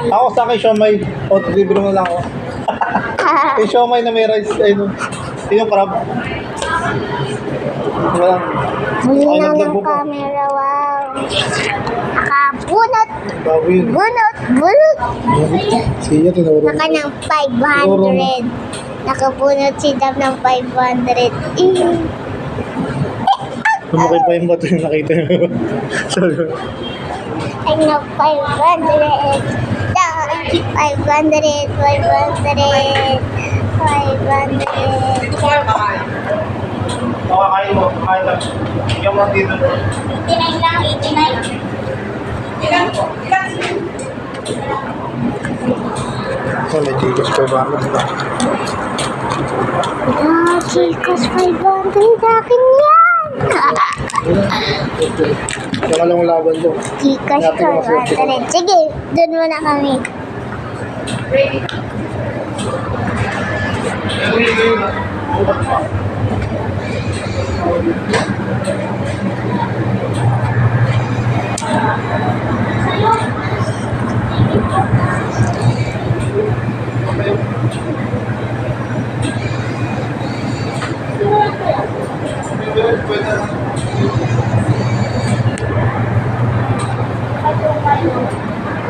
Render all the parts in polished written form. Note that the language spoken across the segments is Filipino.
Ako sa akin, siomay. O, libre mo lang ako. Yung siomay na may rice. Ayun. Yun yung crab. Wala. Huli Ay, na naglag ng mo pa. camera, wow. Nakabunot. Bago yun. Bunot. Bunot. Siya, tinuro. Naka ng 500. Nakabunot si Dab ng 500. Lumakay pa yung bato yung nakita nyo. Ay, na 500. 500. 500. Makakain mo, kakain lang. Yung mga dito. 89 lang, 89. Ilan po? Ilan? Oh, may tigas pa ba? Chicos, 500 akin yan. Saka lang laban doon. Chicos, 500. Sige, doon muna kami. Ready?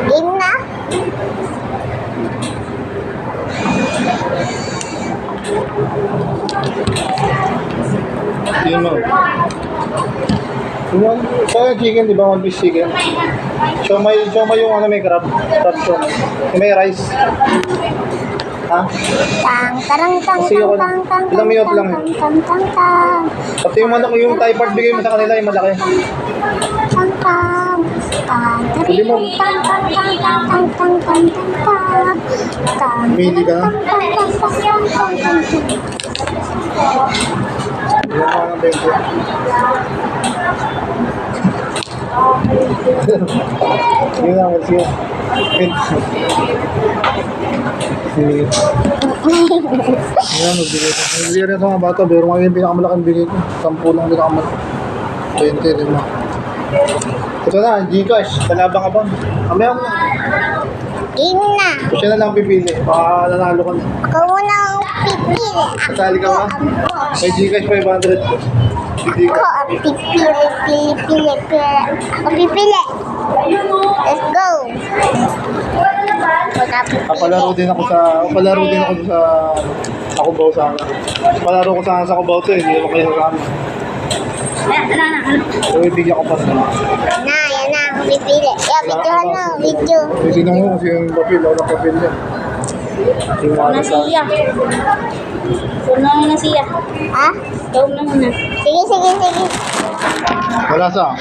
Game na? Yun mo. Yung sa chicken, di ba? One piece chicken. Siomay yung ano may crab. Crab siomay. Yung may rice. Ha? Tang, tarang, tang, Kasi ako- tang, tang, ilang minute lang tang, tang, tang, tang, Pati yung manok, yung Thai part bigay mo sa kanila, yung malaki. tang, tang, tang, Pwede mo. tang, tang, tang, tang, tang, tang, tang, tang, tang, Pumili ka. tang, tang, tang, tang, tang, tang. Yung mga bento. Yun lang, what's yun? Sige. Yan, magbigay ko. Magbigay rin ito mga bata, pero ngayon yung pinakamalaking bigay ko. 10 lang pinakamalaki. 20, di ba? Ito na, Gcash. Talabang-abang. Kamaya mo. Game na. Siya na lang pipili. Baka nanalo ka na. Ako muna ang pipili. Kasali ka ba? May Gcash 500. Pipili Ako ka. ang pipili. Ako pipili. Let's go. Papalaro din ako sa Cubao sana. Palaro ko sana sa Cubao to, hindi naman kayo sa amin. So, ibigyan ko pa rin. Yan na, ako pipili. Yeah, videohan mo, video. Sino mo kasi yung papel, wala papel yan. Yung mga sa... Una muna siya. Ha? Ikaw na muna. Sige. Wala sa...